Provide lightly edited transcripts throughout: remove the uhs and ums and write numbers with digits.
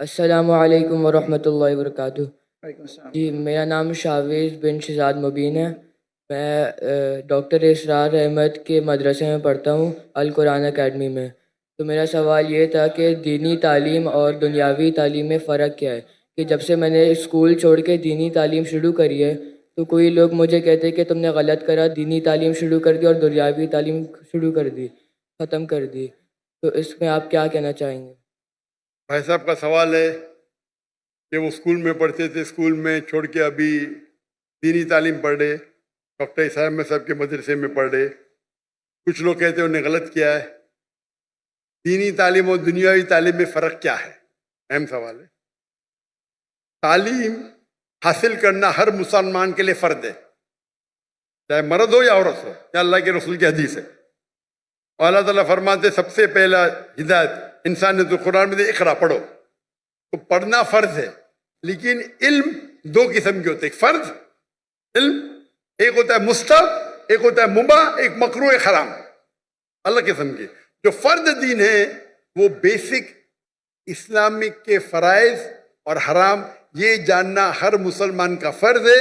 السلام علیکم ورحمۃ اللہ وبرکاتہ۔ وعلیکم السلام۔ جی میرا نام شاویز بن شہزاد مبین ہے۔ میں ڈاکٹر اسرار احمد کے مدرسے میں پڑھتا ہوں، القرآن اکیڈمی میں۔ تو میرا سوال یہ تھا کہ دینی تعلیم اور دنیاوی تعلیم میں فرق کیا ہے؟ کہ جب سے میں نے اسکول چھوڑ کے دینی تعلیم شروع کری ہے تو کوئی لوگ مجھے کہتے کہ تم نے غلط کرا، دینی تعلیم شروع کر دی اور دنیاوی تعلیم شروع کر دی، ختم کر دی۔ تو اس میں آپ کیا کہنا چاہیں گے؟ بھائی صاحب کا سوال ہے کہ وہ اسکول میں پڑھتے تھے، اسکول میں چھوڑ کے ابھی دینی تعلیم پڑھ رہے، ڈاکٹر صاحب میں صاحب کے مدرسے میں پڑھ رہے۔ کچھ لوگ کہتے ہیں انہوں نے غلط کیا ہے۔ دینی تعلیم اور دنیاوی تعلیم میں فرق کیا ہے؟ اہم سوال ہے۔ تعلیم حاصل کرنا ہر مسلمان کے لیے فرض ہے، چاہے مرد ہو یا عورت ہو، یا اللہ کے رسول کی حدیث ہے۔ اور اللہ تعالیٰ فرماتے سب سے پہلا ہدایت انسان نے تو قرآن میں دے، اقرا پڑھو۔ تو پڑھنا فرض ہے، لیکن علم دو قسم کے ہوتے ہیں۔ ایک فرض علم، ایک ہوتا ہے مستحب، ایک ہوتا ہے مباح، ایک مکروہ، ایک حرام، الگ قسم کے۔ جو فرض دین ہے وہ بیسک اسلامک کے فرائض اور حرام یہ جاننا ہر مسلمان کا فرض ہے،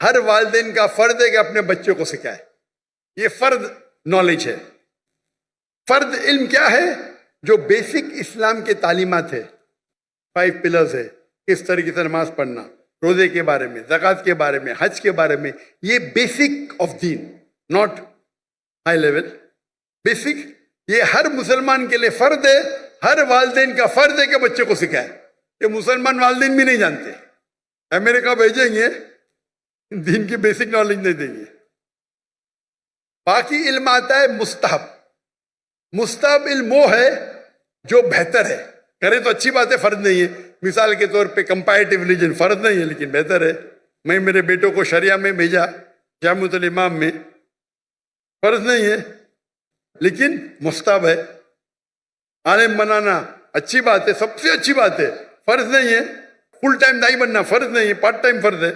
ہر والدین کا فرض ہے کہ اپنے بچوں کو سکھائے۔ یہ فرض نالج ہے۔ فرض علم کیا ہے؟ جو بیسک اسلام کے تعلیمات ہے، 5 پلرز ہے، کس طریقے سے نماز پڑھنا، روزے کے بارے میں، زکوٰۃ کے بارے میں، حج کے بارے میں، یہ بیسک آف دین، ناٹ ہائی لیول، بیسک۔ یہ ہر مسلمان کے لیے فرض ہے، ہر والدین کا فرض ہے کہ بچے کو سکھائے۔ یہ مسلمان والدین بھی نہیں جانتے، امریکہ بھیجیں گے دین کی بیسک نالج نہیں دیں گے۔ باقی علم آتا ہے مستحب۔ مستحب علم وہ ہے جو بہتر ہے، کرے تو اچھی بات ہے، فرض نہیں ہے۔ مثال کے طور پہ کمپیریٹیو ریلیجن فرض نہیں ہے لیکن بہتر ہے۔ میں میرے بیٹوں کو شریعہ میں بھیجا، جامعۃ الامام میں، فرض نہیں ہے لیکن مستحب ہے۔ عالم بنانا اچھی بات ہے، سب سے اچھی بات ہے، فرض نہیں ہے۔ فل ٹائم دائی بننا فرض نہیں ہے، پارٹ ٹائم فرض ہے۔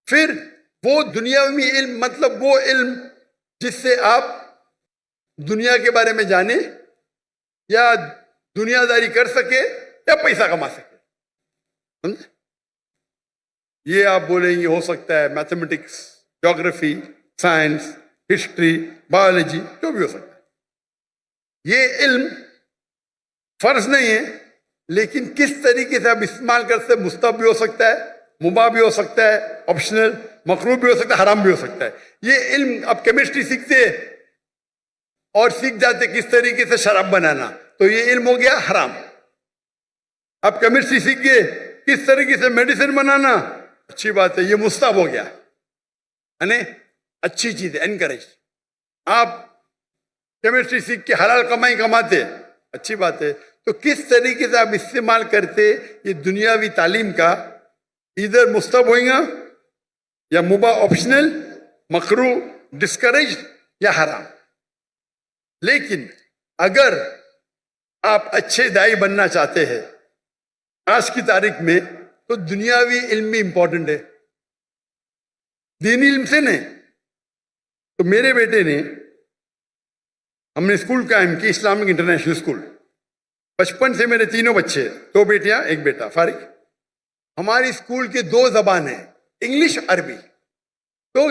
پھر وہ دنیاوی علم، مطلب وہ علم جس سے آپ دنیا کے بارے میں جانیں یا دنیا داری کر سکے یا پیسہ کما سکے، سمجھے؟ یہ آپ بولیں گے ہو سکتا ہے میتھمیٹکس، جغرافی، سائنس، ہسٹری، بایولوجی، جو بھی ہو سکتا ہے۔ یہ علم فرض نہیں ہے لیکن کس طریقے سے آپ استعمال کرتے، مستحب بھی ہو سکتا ہے، مباح بھی ہو سکتا ہے، آپشنل، مکروہ بھی ہو سکتا ہے، حرام بھی ہو سکتا ہے۔ یہ علم آپ کیمسٹری سیکھتے اور سیکھ جاتے کس طریقے سے شراب بنانا، تو یہ علم ہو گیا حرام۔ آپ کیمسٹری سیکھ گئے کس طریقے سے میڈیسن بنانا، اچھی بات ہے، یہ مستحب ہو گیا، یعنی اچھی چیز ہے، انکریج۔ آپ کیمسٹری سیکھ کے حلال کمائی کماتے، اچھی بات ہے۔ تو کس طریقے سے آپ استعمال کرتے یہ دنیاوی تعلیم کا، ادھر مستحب ہوئیں گا یا مباح، آپشنل، مکروہ، ڈسکریج یا حرام۔ لیکن اگر آپ اچھے دائی بننا چاہتے ہیں آج کی تاریخ میں تو دنیاوی علم بھی امپورٹنٹ ہے، دینی علم سے نہیں۔ تو میرے بیٹے نے، ہم نے اسکول قائم کی، اسلامک انٹرنیشنل اسکول۔ بچپن سے میرے تینوں بچے، 2 بیٹیاں 1 بیٹا، فارغ۔ ہماری اسکول کے 2 زبان ہیں، انگلش، عربی۔ تو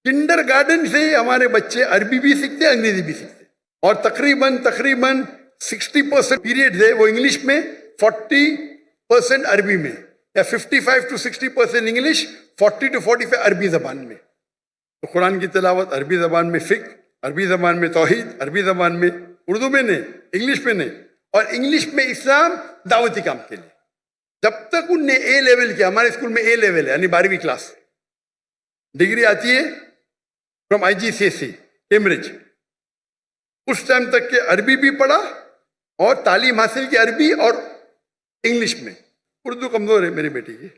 کنڈر گارڈن سے ہمارے بچے عربی بھی سیکھتے، انگریزی بھی سیکھتے، اور تقریباً 60% پیریڈ ہے وہ انگلش میں، 40% عربی میں، یا 55 to 60% انگلش، 40 to 45 عربی زبان میں۔ تو قرآن کی تلاوت عربی زبان میں، فقہ عربی زبان میں، توحید عربی زبان میں، اردو میں نہیں، انگلش میں نہیں، اور انگلش میں اسلام دعوتی کام کے لیے۔ جب تک ان نے اے لیول کیا، ہمارے اسکول میں اے لیول ہے یعنی 12ویں کلاس، ڈگری آتی ہے فرام IGCSE کیمبرج، اس ٹائم تک کہ عربی بھی پڑھا اور تعلیم حاصل کی عربی اور انگلش میں۔ اردو کمزور ہے میری بیٹی کی،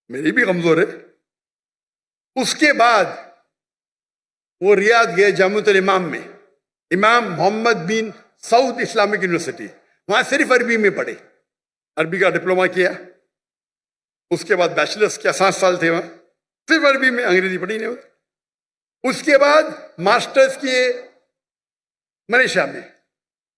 میری بھی کمزور ہے۔ اس کے بعد وہ ریاض گئے جامعۃ الامام میں، امام محمد بن سعود اسلامک یونیورسٹی، وہاں صرف عربی میں پڑھے، عربی کا ڈپلومہ کیا۔ اس کے بعد بیچلرس کیا، 7 سال تھے وہاں، صرف عربی میں، انگریزی پڑھی نہیں ہوتی۔ اس کے بعد ماسٹرز کیے ملیشیا میں،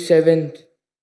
7th।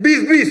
20-20,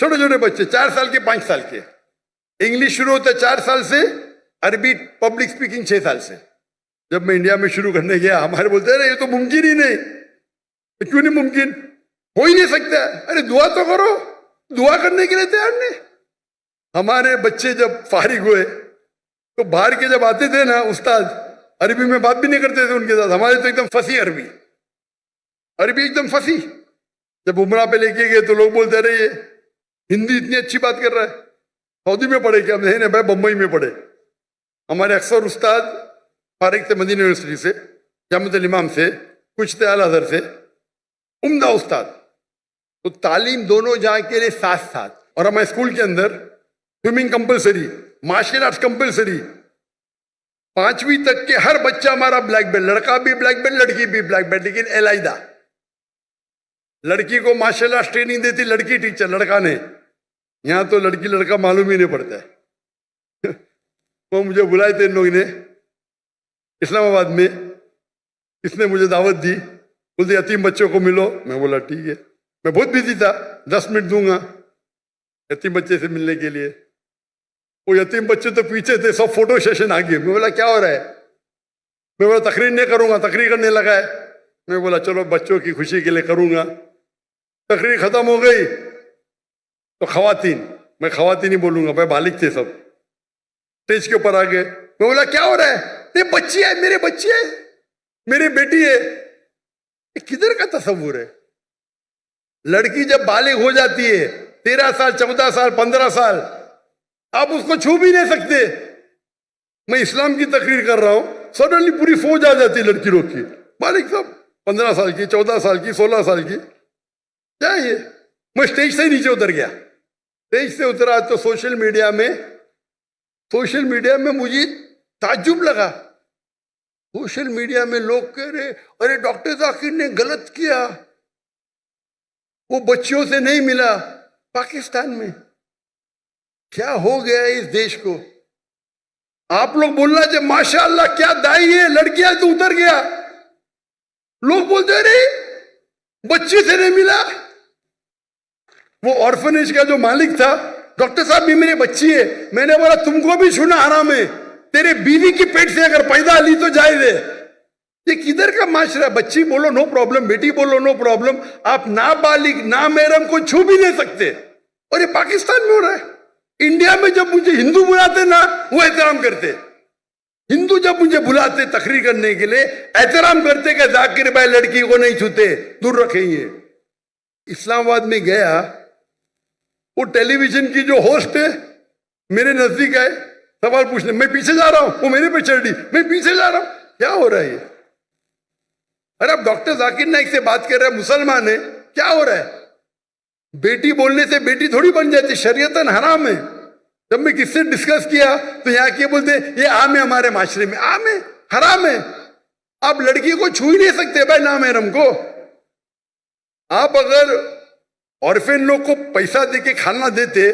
چھوٹے چھوٹے بچے 4 سال کے 5 سال کے. انگلش شروع ہوتا ہے 4 سال سے, عربی پبلک اسپیکنگ 6 سال سے. جب میں انڈیا میں شروع کرنے گیا ہمارے بولتے ہیں یہ تو ممکن ہی نہیں. کیوں نہیں ممکن؟ ہو ہی نہیں سکتا. ارے دعا تو کرو, دعا کرنے کے لیے تیار نہیں. ہمارے بچے جب فارغ ہوئے تو باہر کے جب آتے تھے نا استاد, عربی میں بات بھی نہیں کرتے تھے ان کے ساتھ. ہمارے تو ایک دم فصیح عربی ایک دم فصیح. جب عمرہ پہ لے کے گئے تو لوگ بولتے رہے یہ ہندی اتنی اچھی بات کر رہا ہے, سعودی میں پڑھے کیا؟ نہیں بھائی بمبئی میں پڑھے. ہمارے اکثر استاد فارغ تھے مدینہ یونیورسٹی سے, جامعۃ الامام سے, کچھ تھے اعلیٰ حضرت سے, عمدہ استاد. تو تعلیم دونوں جہاں کے لیے ساتھ ساتھ. اور ہمارے اسکول کے اندر swimming compulsory, martial arts compulsory. 5ویں تک کے ہر بچہ ہمارا بلیک بیلٹ, لڑکا بھی بلیک بیلٹ لڑکی بھی بلیک بیلٹ, لیکن علیحدہ. لڑکی کو مارشل آرٹس ٹریننگ دیتی لڑکی ٹیچر, لڑکا نے. یہاں تو لڑکی لڑکا معلوم ہی نہیں پڑتا ہے. وہ مجھے بلائے تھے ان لوگوں نے اسلام آباد میں, اس نے مجھے دعوت دی, بولتے یتیم بچوں کو ملو. میں بولا ٹھیک ہے. میں بہت بزی تھا, 10 منٹ دوں گا یتیم بچے سے ملنے کے لیے. وہ یتیم بچے تو پیچھے تھے, سب فوٹو سیشن آگے. میں بولا کیا ہو رہا ہے؟ میں بولا تقریر نہیں کروں گا. تقریر کرنے لگا ہے. میں بولا چلو بچوں کی خوشی کے لیے کروں گا. تقریر ختم ہو گئی تو خواتین, میں خواتین ہی بولوں گا, بھائی بالغ تھے سب, اسٹیج کے اوپر آ گئے. میں بولا کیا ہو رہا ہے؟ یہ بچی ہے, میرے بچی ہے, میری بیٹی ہے. یہ کدھر کا تصور ہے؟ لڑکی جب بالغ ہو جاتی ہے 13 سال 14 سال 15 سال, آپ اس کو چھو بھی نہیں سکتے. میں اسلام کی تقریر کر رہا ہوں, سڈنلی پوری فوج آ جاتی ہے لڑکی لوگ کی, بالغ سب 15 سال کی 14 سال کی 16 سال کی. کیا یہ؟ میں اسٹیج سے نیچے اتر گیا. اسٹیج سے اترا تو سوشل میڈیا میں مجھے تعجب لگا. سوشل میڈیا میں لوگ کہہ رہے ارے ڈاکٹر ذاکر نے غلط کیا, وہ بچیوں سے نہیں ملا. پاکستان میں کیا ہو گیا ہے اس دیش کو؟ آپ لوگ بولنا چاہے ماشاء اللہ کیا دائی ہے, لڑکیاں تو اتر گیا. لوگ بولتے رہے بچی سے نہیں ملا. وہ آرفنیج کا جو مالک تھا, ڈاکٹر صاحب بھی میری بچی ہے. میں نے بولا تم کو بھی چھونا حرام ہے, تیرے بیوی کی پیٹ سے اگر پیدا لی تو جائز ہے. یہ کدھر کا معاشرہ؟ بچی بولو نو پرابلم, بیٹی بولو نو پرابلم, آپ نابالغ نامحرم کو چھو بھی نہیں سکتے. اور یہ پاکستان میں ہو رہا ہے. انڈیا میں جب مجھے ہندو بلاتے نا وہ احترام کرتے. ہندو جب مجھے بلاتے تقریر کرنے کے لیے احترام کرتے کہ ذاکر بھائی لڑکی کو نہیں چھوتے, دور رکھیں گے. اسلام آباد میں گیا, وہ ٹیلی ویژن کی جو ہوسٹ ہے میرے نزدیک آئے سوال پوچھنے. میں پیچھے جا رہا ہوں, وہ میرے پہ چڑھ دی, میں پیچھے جا رہا ہوں. کیا ہو رہا ہے یہ؟ ارے اب ڈاکٹر ذاکر نائک سے بات کر رہے ہیں, مسلمان ہے, کیا ہو رہا ہے؟ بیٹی بولنے سے بیٹی تھوڑی بن جاتی, شریعتاً حرام ہے. جب میں کس سے ڈسکس کیا تو یہاں کے بولتے یہ عام ہے ہمارے معاشرے میں, عام ہے, حرام ہے. آپ لڑکی کو چھو ہی نہیں سکتے بھائی نامحرم کو. آپ اگر عورفین لوگ کو پیسہ دے کے کھانا دیتے,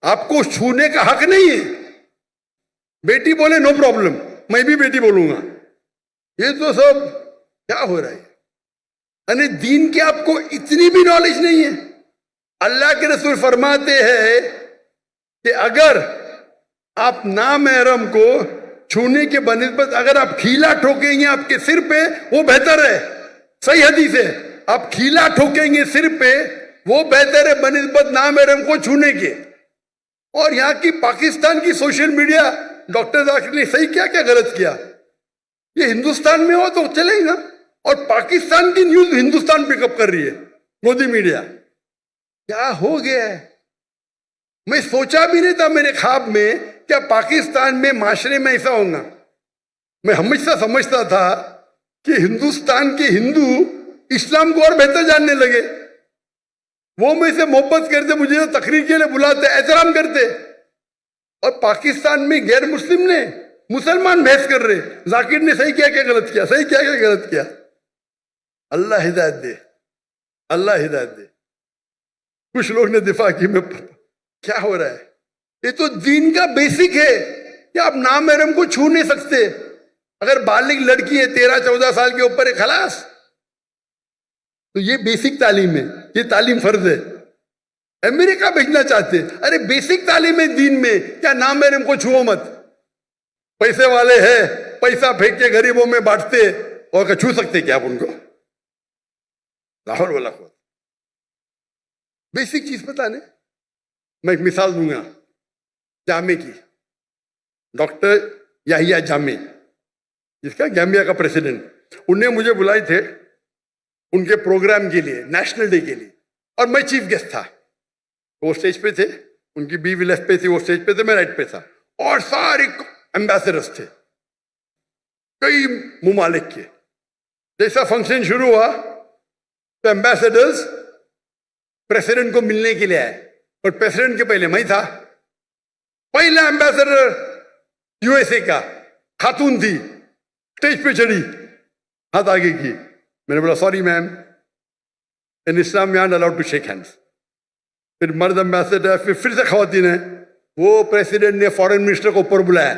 آپ کو چھونے کا حق نہیں ہے. بیٹی بولے نو پرابلم, میں بھی بیٹی بولوں گا. یہ تو سب کیا ہو رہا ہے؟ یعنی دین کی آپ کو اتنی بھی نالج نہیں ہے. اللہ کے رسول فرماتے ہیں کہ اگر آپ نامحرم کو چھونے کے بنسبت اگر آپ کھیلا ٹھوکیں گے آپ کے سر پہ وہ بہتر ہے. صحیح حدیث ہے, آپ کھیلا ٹھوکیں گے سر پہ وہ بہتر ہے بنسبت نامحرم کو چھونے کے. اور یہاں کی پاکستان کی سوشل میڈیا, ڈاکٹر ذاکر نے صحیح کیا کیا غلط کیا؟ یہ ہندوستان میں ہو تو چلے گا, اور پاکستان کی نیوز ہندوستان پک اپ کر رہی ہے مودی میڈیا. کیا ہو گیا ہے؟ میں سوچا بھی نہیں تھا میرے خواب میں کیا پاکستان میں معاشرے میں ایسا ہوگا. میں ہمیشہ سمجھتا تھا کہ ہندوستان کے ہندو اسلام کو اور بہتر جاننے لگے. وہ مجھ سے محبت کرتے, مجھے تقریر کے لیے بلاتے, احترام کرتے. اور پاکستان میں غیر مسلم نے مسلمان بحث کر رہے, ذاکر نے صحیح کیا کیا غلط کیا, صحیح کیا کیا غلط کیا. اللہ ہدایت دے, اللہ ہدایت دے. کچھ لوگ نے دفاع کی, میں کیا ہو رہا ہے؟ یہ تو دین کا بیسک ہے کہ آپ نامحرم کو چھو نہیں سکتے. اگر بالغ لڑکی ہے 13-14 سال کے اوپر ہے خلاص, تو یہ بیسک تعلیم ہے, یہ تعلیم فرض ہے. امریکہ بھیجنا چاہتے ہیں. ارے بیسک تعلیم ہے دین میں, کیا نام ہے ان کو چھو مت. پیسے والے ہیں, پیسہ پھینک کے غریبوں میں بانٹتے, اور کہ چھو سکتے کیا آپ ان کو؟ لاہور والا کو بیسک چیز پتا نہیں. میں ایک مثال دوں گا جامع کی. ڈاکٹر یحییٰ جامع, جس کا گیمبیا کا پریسیڈنٹ, انہیں مجھے بلائے تھے ان کے پروگرام کے لیے, نیشنل ڈے کے لیے, اور میں چیف گیسٹ تھا. وہ اسٹیج پہ تھے, ان کی بیوی لیفٹ پہ تھی, وہ اسٹیج پہ تھے, میں رائٹ پہ تھا, اور سارے ایمبیسڈرز تھے کئی ممالک کے. جیسا فنکشن شروع ہوا تو ایمبیسڈرز پریسیڈنٹ کو ملنے کے لیے آئے, اور پریسیڈنٹ کے پہلے میں تھا. پہلا ایمبیسڈر یو ایس اے کا خاتون تھی, اسٹیج پہ چڑھی, ہاتھ آگے کی. میں نے بولا sorry ma'am, in Islam we aren't allowed to shake hands. پھر مرد ایمبیسڈر, پھر سے خواتین ہیں. وہ پریسیڈنٹ نے فارن منسٹر کو اوپر بلایا,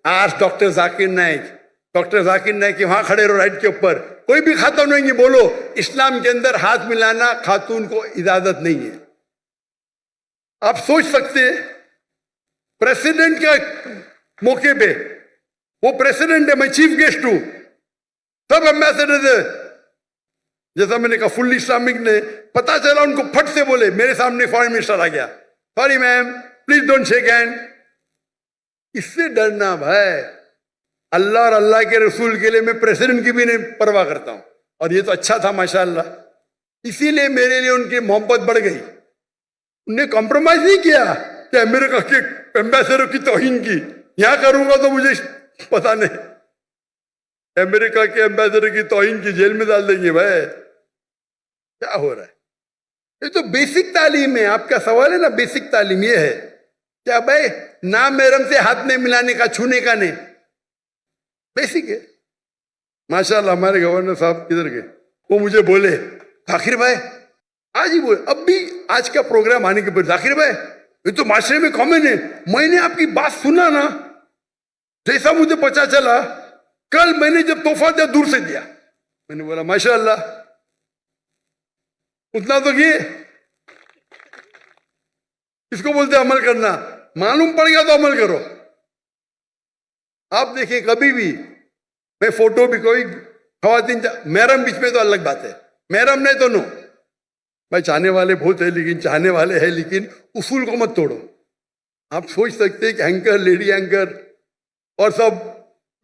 آج ڈاکٹر ذاکر نائک, ڈاکٹر ذاکر نائک کہ وہاں کھڑے رہو رائٹ کے اوپر, کوئی بھی خاتون نہیں ہے, بولو اسلام کے اندر ہاتھ ملانا خاتون کو اجازت نہیں ہے. آپ سوچ سکتے پریسیڈنٹ کا موقع پہ, وہ پریسیڈنٹ ہے, میں چیف گیسٹ ہوں, سب ایمبیسڈر ہے. جیسا میں نے کہا فل اسلامک نے, پتا چلا ان کو پھٹ سے بولے, میرے سامنے فارن منسٹر آ گیا, sorry ma'am please don't shake hand. اس سے ڈرنا بھائی, اللہ اور اللہ کے رسول کے لیے میں پریسیڈنٹ کی بھی نہیں پرواہ کرتا ہوں. اور یہ تو اچھا تھا ماشاءاللہ, اسی لیے میرے لیے ان کی محبت بڑھ گئی. انہوں نے کمپرومائز نہیں کیا کہ امریکہ کے ایمبیسڈر کی توہین کی. یہاں کروں گا تو مجھے پتا نہیں, امریکہ کے ایمبیسڈر کی توہین کی جیل میں ڈال دیں گے. بھائی کیا ہو رہا ہے؟ یہ تو بیسک تعلیم ہے. آپ کا سوال ہے نا, بیسک تعلیم یہ ہے کیا بھائی نام محرم سے ہاتھ نہیں ملانے کا, چھونے کا نہیں, بیسک ہے. ماشاءاللہ ہمارے گورنر صاحب کدھر گئے, وہ مجھے بولے ذاکر بھائی, آج ہی بولے, اب بھی آج کا پروگرام آنے کے بعد, ذاکر بھائی یہ تو معاشرے میں کامن ہے, میں نے آپ کی بات سنا نا, جیسا مجھے پتا چلا کل میں نے جب تحفہ دیا دور سے دیا. میں نے بولا ماشاءاللہ, اتنا تو یہ اس کو بولتے عمل کرنا. معلوم پڑ گیا تو عمل کرو. آپ دیکھیں کبھی بھی, میں فوٹو بھی کوئی خواتین محرم بیچ میں تو الگ بات ہے, محرم نہیں تو نو. بھائی چاہنے والے بہت ہیں, لیکن چاہنے والے ہیں, لیکن اصول کو مت توڑو. آپ سوچ سکتے کہ اینکر, لیڈی اینکر اور سب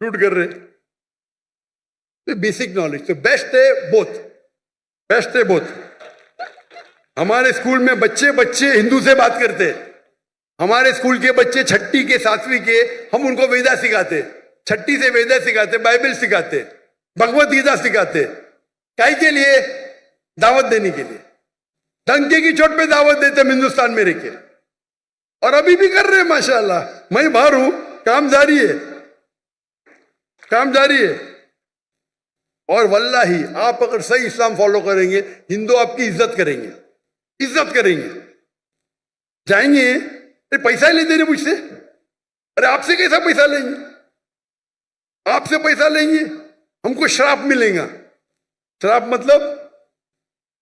شوٹ کر رہے. بیسک نالج تو بیسٹ ہے, بوتھ بیسٹ ہے بوتھ. ہمارے اسکول میں بچے ہندو سے بات کرتے. ہمارے اسکول کے بچے چھٹی کے ساتویں کے, ہم ان کو ویدا سکھاتے, چھٹی سے ویدا سکھاتے, بائبل سکھاتے, بھگوت گیتا سکھاتے. کائی کے لیے؟ دعوت دینے کے لیے. ڈنکے کی چوٹ پہ دعوت دیتے ہم ہندوستان میں رہ کے, اور ابھی بھی کر رہے ہیں ماشاءاللہ. میں باہر ہوں, کام جاری ہے, کام جاری ہے. اور واللہ آپ اگر صحیح اسلام فالو کریں گے, ہندو آپ کی عزت کریں گے, عزت کریں گے. جائیں گے, پیسہ ہی لیتے مجھ سے, ارے آپ سے کیسا پیسہ لیں گے؟ آپ سے پیسہ لیں گے, ہم کو شراپ ملے گا. شراپ مطلب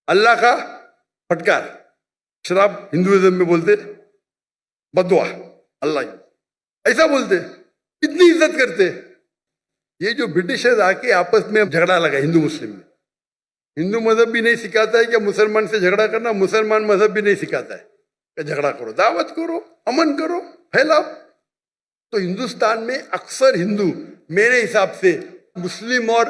اللہ کا پھٹکار. شراپ ہندوازم میں بولتے بدعا, اللہ ایسا بولتے. اتنی عزت کرتے. یہ جو برٹشرز آ کے آپس میں جھگڑا لگا ہندو مسلم میں, ہندو مذہب بھی نہیں سکھاتا ہے کہ مسلمان سے جھگڑا کرنا, مسلمان مذہب بھی نہیں سکھاتا ہے کہ جھگڑا کرو. دعوت کرو, امن کرو, پھیلاؤ. تو ہندوستان میں اکثر ہندو میرے حساب سے مسلم اور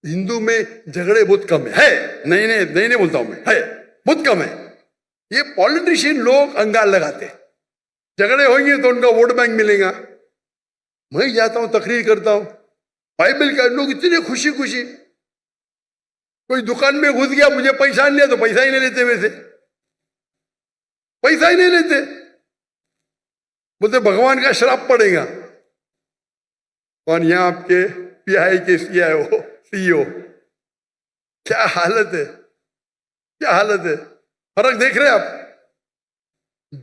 ہندو میں جھگڑے بہت کم ہے. نہیں بولتا ہوں میں, ہے بہت کم ہے. یہ پولیٹیشین لوگ انگال لگاتے, جھگڑے ہوئیں گے تو ان کا ووٹ بینک ملے گا. میں جاتا ہوں, تقریر کرتا ہوں, بائبل کا لوگ اتنے خوشی خوشی. کوئی دکان میں گھس گیا, مجھے پیسہ نہیں لیا تو پیسہ ہی نہیں لیتے, ویسے پیسہ ہی نہیں لیتے. بولتے بھگوان کا شراپ پڑے گا. کون یہاں آپ کے پی آئی کے سی او, کیا حالت ہے, کیا حالت ہے. فرق دیکھ رہے آپ.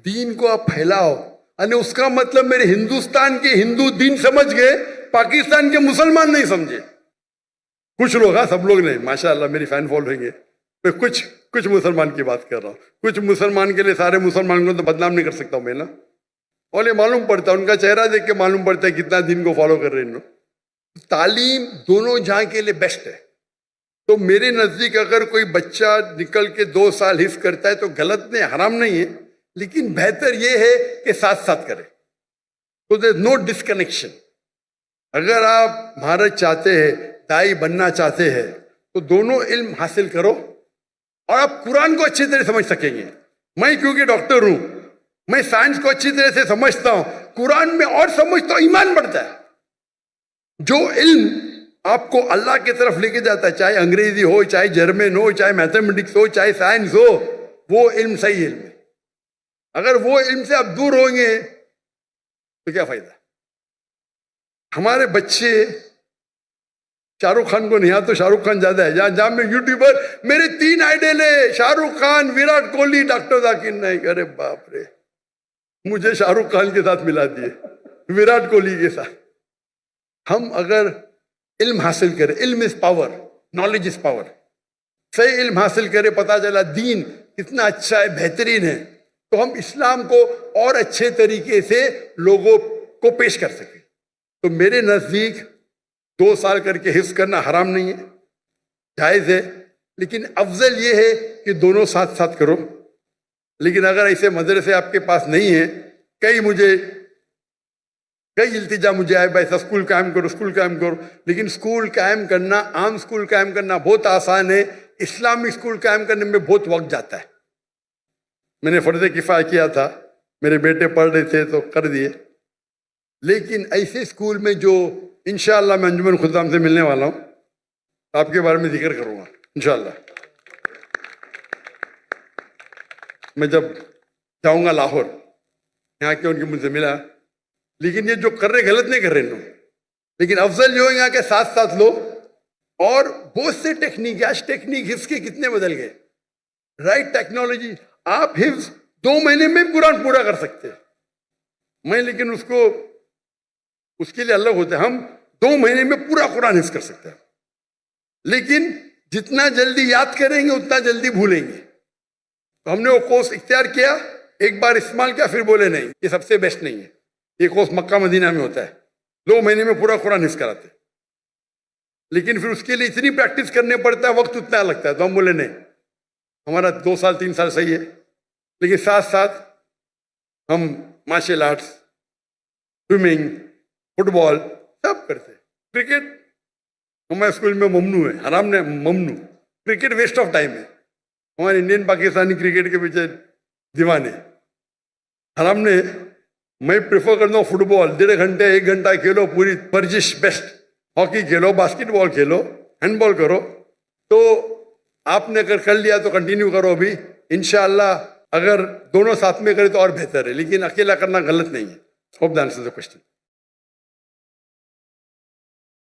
دین کو آپ پھیلاؤ, یعنی اس کا مطلب میرے ہندوستان کے ہندو دین سمجھ گئے, پاکستان کے مسلمان نہیں سمجھے. کچھ لوگ, ہاں سب لوگ نہیں, ماشاءاللہ میری فین فالوئنگ ہے, میں کچھ مسلمان کی بات کر رہا ہوں. کچھ مسلمان کے لیے سارے مسلمان کو تو بدنام نہیں کر سکتا ہوں میں نا. اور یہ معلوم پڑتا ہے, ان کا چہرہ دیکھ کے معلوم پڑتا ہے کتنا دین کو فالو کر رہے ہیں. تعلیم دونوں جہاں کے لیے بیسٹ ہے. تو میرے نزدیک اگر کوئی بچہ نکل کے 2 سال حفظ کرتا ہے تو غلط نہیں, حرام نہیں ہے, لیکن بہتر یہ ہے کہ ساتھ ساتھ کرے. تو دیر نو ڈسکنیکشن. اگر آپ مہارت چاہتے ہیں, دائی بننا چاہتے ہیں, تو دونوں علم حاصل کرو اور آپ قرآن کو اچھی طرح سمجھ سکیں گے. میں کیونکہ ڈاکٹر ہوں, میں سائنس کو اچھی طرح سے سمجھتا ہوں, قرآن میں اور سمجھتا ہوں, ایمان بڑھتا ہے. جو علم آپ کو اللہ کی طرف لے کے جاتا ہے, چاہے انگریزی ہو, چاہے جرمن ہو, چاہے میتھمیٹکس ہو, چاہے سائنس ہو, وہ علم صحیح علم ہے. اگر وہ علم سے آپ دور ہوں گے تو کیا فائدہ. ہمارے بچے شاہ رخ خان کو نہیں آتا تو شاہ رخ خان زیادہ ہے. جہاں میں یوٹیوبر, میرے 3 آئیڈل ہیں, شاہ رخ خان, وراٹ کوہلی, ڈاکٹر ذاکر نائک. ارے باپ رے, مجھے شاہ رخ خان کے ساتھ ملا دیے, وراٹ کوہلی کے ساتھ. ہم اگر علم حاصل کرے, علم is power, knowledge is power, صحیح علم حاصل کرے, پتہ چلا دین کتنا اچھا ہے, بہترین ہے, تو ہم اسلام کو اور اچھے طریقے سے لوگوں کو پیش کر سکیں. تو میرے نزدیک 2 سال کر کے حفظ کرنا حرام نہیں ہے, جائز ہے, لیکن افضل یہ ہے کہ دونوں ساتھ ساتھ کرو. لیکن اگر ایسے مدرسے آپ کے پاس نہیں ہیں, کئی التجا مجھے آئے, بھائی اسکول قائم کرو, اسکول قائم کرو. لیکن اسکول قائم کرنا, عام اسکول قائم کرنا بہت آسان ہے, اسلامک اسکول قائم کرنے میں بہت وقت جاتا ہے. میں نے فرض کفایہ کیا تھا, میرے بیٹے پڑھ رہے تھے تو کر دیے. لیکن ایسے اسکول میں جو انشاءاللہ میں انجمن خدام سے ملنے والا ہوں, آپ کے بارے میں ذکر کروں گا انشاءاللہ. میں جب جاؤں گا لاہور, یہاں کے ان کی مجھ سے ملا, لیکن یہ جو کر رہے غلط نہیں کر رہے لوگ, لیکن افضل یہ ہوگا کہ ساتھ ساتھ لو. اور بہت سے ٹیکنیک, آج ٹیکنیک حفظ کے کتنے بدل گئے, رائٹ ٹیکنالوجی. آپ حفظ 2 مہینے میں قرآن پورا کر سکتے ہیں. میں لیکن اس کے لیے الگ ہوتا ہے. ہم 2 مہینے میں پورا قرآن حفظ کر سکتے ہیں, لیکن جتنا جلدی یاد کریں گے اتنا جلدی بھولیں گے. تو ہم نے وہ کورس اختیار کیا, ایک بار استعمال کیا, پھر بولے نہیں یہ سب سے بیسٹ نہیں ہے. یہ کورس مکہ مدینہ میں ہوتا ہے, 2 مہینے میں پورا قرآن حفظ کراتے, لیکن پھر اس کے لیے اتنی پریکٹس کرنے پڑتا ہے, وقت اتنا لگتا ہے. تو ہم بولے نہیں, ہمارا 2 سال 3 سال صحیح ہے, لیکن ساتھ ساتھ ہم مارشل آرٹس, سوئمنگ, فٹ بال سب کرتے. کرکٹ ہمارے اسکول میں ممنوع ہے, حرام نے ممنوع. کرکٹ ویسٹ آف ٹائم ہے. ہمارے انڈین پاکستانی کرکٹ کے پیچھے دیوانے, حرام نے. میں پریفر کرتا ہوں فٹ بال, 1.5 گھنٹے 1 گھنٹہ کھیلو, پوری ورزش بیسٹ. ہاکی کھیلو, باسکٹ بال کھیلو, ہینڈ بال کرو. تو آپ نے اگر کر لیا تو کنٹینیو کرو ابھی انشاءاللہ. اگر دونوں ساتھ میں کرے تو اور بہتر ہے, لیکن اکیلا کرنا غلط نہیں ہے. Hope the answers the question.